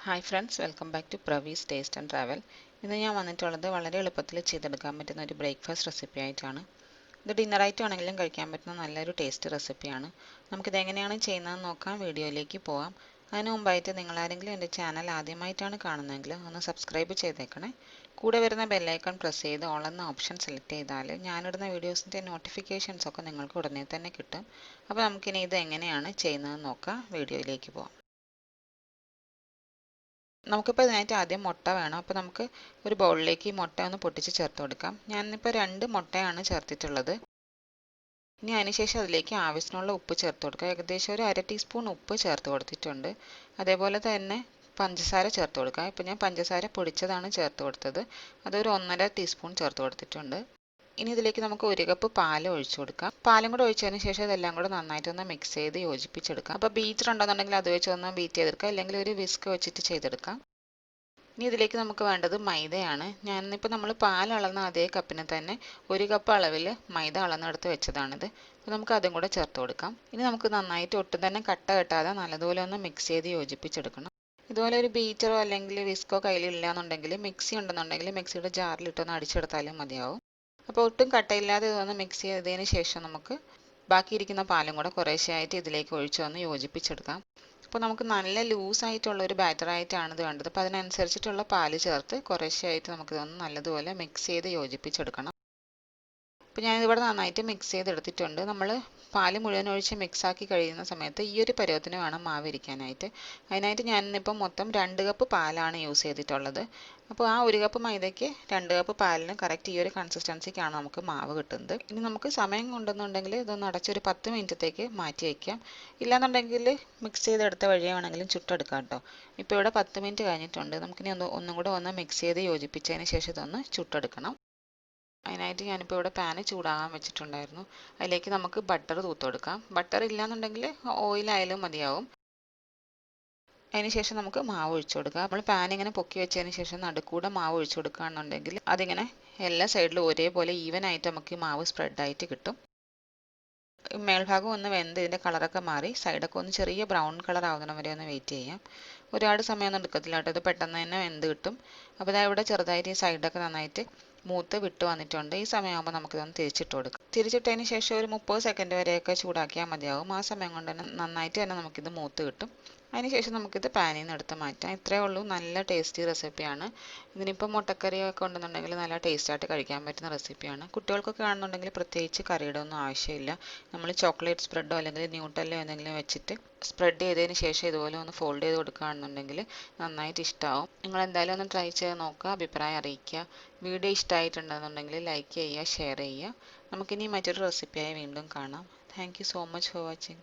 Hi friends, welcome back to Pravi's taste and travel. ഇന്ന് ഞാൻ വന്നിട്ടുള്ളത് വളരെ എളുപ്പത്തിൽ ചെയ്തെടുക്കാൻ പറ്റുന്ന ഒരു ബ്രേക്ക്ഫാസ്റ്റ് റെസിപ്പി ആയിട്ടാണ്. ഇത് ഡിന്നറായിട്ട് ആണെങ്കിലും കഴിക്കാൻ പറ്റുന്ന നല്ലൊരു ടേസ്റ്റ് റെസിപ്പിയാണ്. നമുക്കിത് എങ്ങനെയാണ് ചെയ്യുന്നതെന്ന് നോക്കാം. വീഡിയോയിലേക്ക് പോകാം. അതിന് മുമ്പായിട്ട് നിങ്ങളാരെങ്കിലും എൻ്റെ ചാനൽ ആദ്യമായിട്ടാണ് കാണുന്നതെങ്കിൽ ഒന്ന് സബ്സ്ക്രൈബ് ചെയ്തേക്കണേ. കൂടെ വരുന്ന ബെല്ലൈക്കൺ പ്രസ് ചെയ്ത് ഓൾ എന്ന ഓപ്ഷൻ സെലക്ട് ചെയ്താൽ ഞാനിടുന്ന വീഡിയോസിൻ്റെ നോട്ടിഫിക്കേഷൻസ് ഒക്കെ നിങ്ങൾക്ക് ഉടനെ തന്നെ കിട്ടും. അപ്പോൾ നമുക്കിനി ഇത് എങ്ങനെയാണ് ചെയ്യുന്നതെന്ന് നോക്കാം. വീഡിയോയിലേക്ക് പോകാം. നമുക്കിപ്പോൾ ഇതിനായിട്ട് ആദ്യം മുട്ട വേണം. അപ്പോൾ നമുക്ക് ഒരു ബൗളിലേക്ക് ഈ മുട്ട ഒന്ന് പൊട്ടിച്ച് ചേർത്ത് കൊടുക്കാം. ഞാനിപ്പോൾ 2 മുട്ടയാണ് ചേർത്തിട്ടുള്ളത്. ഇനി അതിനുശേഷം അതിലേക്ക് ആവശ്യത്തിനുള്ള ഉപ്പ് ചേർത്ത് കൊടുക്കുക. ഏകദേശം ഒരു 1/2 ടീസ്പൂൺ ഉപ്പ് ചേർത്ത് കൊടുത്തിട്ടുണ്ട്. അതേപോലെ തന്നെ പഞ്ചസാര ചേർത്ത് കൊടുക്കുക. ഇപ്പോൾ ഞാൻ പഞ്ചസാര പൊടിച്ചതാണ് ചേർത്ത് കൊടുത്തത്. അതൊരു 1.5 ടീസ്പൂൺ ചേർത്ത് കൊടുത്തിട്ടുണ്ട്. ഇനി ഇതിലേക്ക് നമുക്ക് 1 കപ്പ് പാൽ ഒഴിച്ചു കൊടുക്കാം. പാലും കൂടെ ഒഴിച്ചതിന് ശേഷം ഇതെല്ലാം കൂടെ നന്നായിട്ടൊന്ന് മിക്സ് ചെയ്ത് യോജിപ്പിച്ചെടുക്കാം. അപ്പോൾ ബീറ്റർ ഉണ്ടെന്നുണ്ടെങ്കിൽ അത് വെച്ച് ഒന്ന് ബീറ്റ് ചെയ്തെടുക്കാം, അല്ലെങ്കിൽ ഒരു വിസ്ക് വെച്ചിട്ട് ചെയ്തെടുക്കാം. ഇനി ഇതിലേക്ക് നമുക്ക് വേണ്ടത് മൈദയാണ്. ഞാനിപ്പോൾ നമ്മൾ പാൽ അളന്ന അതേ കപ്പിന് തന്നെ 1 കപ്പ് അളവിൽ മൈദ അളന്നെടുത്ത് വെച്ചതാണിത്. അപ്പോൾ നമുക്ക് അതും കൂടെ ചേർത്ത് കൊടുക്കാം. ഇനി നമുക്ക് നന്നായിട്ട് ഒട്ടും തന്നെ കട്ട കെട്ടാതെ നല്ലതുപോലെ ഒന്ന് മിക്സ് ചെയ്ത് യോജിപ്പിച്ചെടുക്കണം. ഇതുപോലെ ഒരു ബീറ്ററോ അല്ലെങ്കിൽ വിസ്കോ കയ്യിലില്ല എന്നുണ്ടെങ്കിൽ മിക്സി ഉണ്ടെന്നുണ്ടെങ്കിൽ മിക്സിയുടെ ജാറിലിട്ടൊന്ന് അടിച്ചെടുത്താലും മതിയാവും. അപ്പോൾ ഒട്ടും കട്ടയില്ലാതെ ഇതൊന്ന് മിക്സ് ചെയ്തതിന് ശേഷം നമുക്ക് ബാക്കിയിരിക്കുന്ന പാലും കൂടെ കുറേശ്ശെയായിട്ട് ഇതിലേക്ക് ഒഴിച്ചൊന്ന് യോജിപ്പിച്ചെടുക്കാം. അപ്പോൾ നമുക്ക് നല്ല ലൂസായിട്ടുള്ള ഒരു ബാറ്ററായിട്ടാണ് ഇത് വേണ്ടത്. അപ്പോൾ അതിനനുസരിച്ചിട്ടുള്ള പാല് ചേർത്ത് കുറേശ്ശെയായിട്ട് നമുക്കിതൊന്ന് നല്ലതുപോലെ മിക്സ് ചെയ്ത് യോജിപ്പിച്ചെടുക്കണം. അപ്പോൾ ഞാനിതിവിടെ നന്നായിട്ട് മിക്സ് ചെയ്തെടുത്തിട്ടുണ്ട്. നമ്മൾ പാല് മുഴുവൻ ഒഴിച്ച് മിക്സാക്കി കഴിയുന്ന സമയത്ത് ഈ ഒരു പരുവത്തിന് വേണം മാവ് ഇരിക്കാനായിട്ട്. അതിനായിട്ട് ഞാനിപ്പോൾ മൊത്തം 2 കപ്പ് പാലാണ് യൂസ് ചെയ്തിട്ടുള്ളത്. അപ്പോൾ ആ 1 കപ്പ് മൈദയ്ക്ക് 2 കപ്പ് പാലിന് കറക്റ്റ് ഈ ഒരു കൺസിസ്റ്റൻസിക്കാണ് നമുക്ക് മാവ് കിട്ടുന്നത്. ഇനി നമുക്ക് സമയം കൊണ്ടെന്നുണ്ടെങ്കിൽ ഇതൊന്ന് അടച്ചൊരു 10 മിനിറ്റത്തേക്ക് മാറ്റി വയ്ക്കാം. ഇല്ലാന്നുണ്ടെങ്കിൽ മിക്സ് ചെയ്തെടുത്ത വഴിയെ വേണമെങ്കിലും ചുട്ടെടുക്കാം കേട്ടോ. ഇപ്പോൾ ഇവിടെ 10 മിനിറ്റ് കഴിഞ്ഞിട്ടുണ്ട്. നമുക്കിനി ഒന്നും കൂടെ ഒന്ന് മിക്സ് ചെയ്ത് യോജിപ്പിച്ചതിന് ശേഷം ഇതൊന്ന് ചുട്ടെടുക്കണം. അതിനായിട്ട് ഞാനിപ്പോൾ ഇവിടെ പാന് ചൂടാകാൻ വെച്ചിട്ടുണ്ടായിരുന്നു. അതിലേക്ക് നമുക്ക് ബട്ടർ തൂത്ത് കൊടുക്കാം. ബട്ടർ ഇല്ലാന്നുണ്ടെങ്കിൽ ഓയിലായാലും മതിയാവും. അതിനുശേഷം നമുക്ക് മാവ് ഒഴിച്ചു കൊടുക്കാം. നമ്മൾ പാൻ ഇങ്ങനെ പൊക്കി വെച്ചതിന് ശേഷം നടുക്കൂടെ മാവ് ഒഴിച്ചു കൊടുക്കുകയാണെന്നുണ്ടെങ്കിൽ അതിങ്ങനെ എല്ലാ സൈഡിലും ഒരേപോലെ ഈവൻ ആയിട്ട് നമുക്ക് ഈ മാവ് സ്പ്രെഡായിട്ട് കിട്ടും. മേൽഭാഗം ഒന്ന് വെന്ത് ഇതിൻ്റെ കളറൊക്കെ മാറി സൈഡൊക്കെ ഒന്ന് ചെറിയ ബ്രൗൺ കളർ ആവുന്ന വരെ ഒന്ന് വെയിറ്റ് ചെയ്യാം. ഒരുപാട് സമയമൊന്നും എടുക്കത്തില്ല കേട്ടോ, ഇത് പെട്ടെന്ന് തന്നെ വെന്ത് കിട്ടും. അപ്പോൾ ഇതാ ഇവിടെ ചെറുതായിട്ട് ഈ സൈഡൊക്കെ നന്നായിട്ട് മൂത്ത് വിട്ട് വന്നിട്ടുണ്ട്. ഈ സമയമാകുമ്പോൾ നമുക്കിതൊന്ന് തിരിച്ചിട്ട് കൊടുക്കാം. തിരിച്ചിട്ടതിന് ശേഷം ഒരു 30 സെക്കൻഡ് വരെയൊക്കെ ചൂടാക്കിയാൽ മതിയാവും. ആ സമയം കൊണ്ട് തന്നെ നന്നായിട്ട് തന്നെ നമുക്കിത് മൂത്ത് കിട്ടും. അതിനുശേഷം നമുക്കിത് പാനിൽ നിന്ന് എടുത്ത് മാറ്റാം. ഇത്രയേ ഉള്ളൂ, നല്ല ടേസ്റ്റി റെസിപ്പിയാണ്. ഇതിനിപ്പോൾ മുട്ടക്കറിയൊക്കെ ഉണ്ടെന്നുണ്ടെങ്കിൽ നല്ല ടേസ്റ്റായിട്ട് കഴിക്കാൻ പറ്റുന്ന റെസിപ്പിയാണ്. കുട്ടികൾക്കൊക്കെ ആണെന്നുണ്ടെങ്കിൽ പ്രത്യേകിച്ച് കറിയുടെ ഒന്നും ആവശ്യമില്ല. നമ്മൾ ചോക്ലേറ്റ് സ്പ്രെഡോ അല്ലെങ്കിൽ ന്യൂട്ടല്ലോ എന്തെങ്കിലും വെച്ചിട്ട് സ്പ്രെഡ് ചെയ്തതിന് ശേഷം ഇതുപോലെ ഒന്ന് ഫോൾഡ് ചെയ്ത് കൊടുക്കുകയാണെന്നുണ്ടെങ്കിൽ നന്നായിട്ട് ഇഷ്ടമാവും. നിങ്ങൾ എന്തായാലും ഒന്ന് ട്രൈ ചെയ്ത് നോക്കുക, അഭിപ്രായം അറിയിക്കുക. വീഡിയോ ഇഷ്ടമായിട്ടുണ്ടെന്നുണ്ടെങ്കിൽ ലൈക്ക് ചെയ്യുക, ഷെയർ ചെയ്യുക. നമുക്കിനി മറ്റൊരു റെസിപ്പിയായി വീണ്ടും കാണാം. Thank you so much for watching.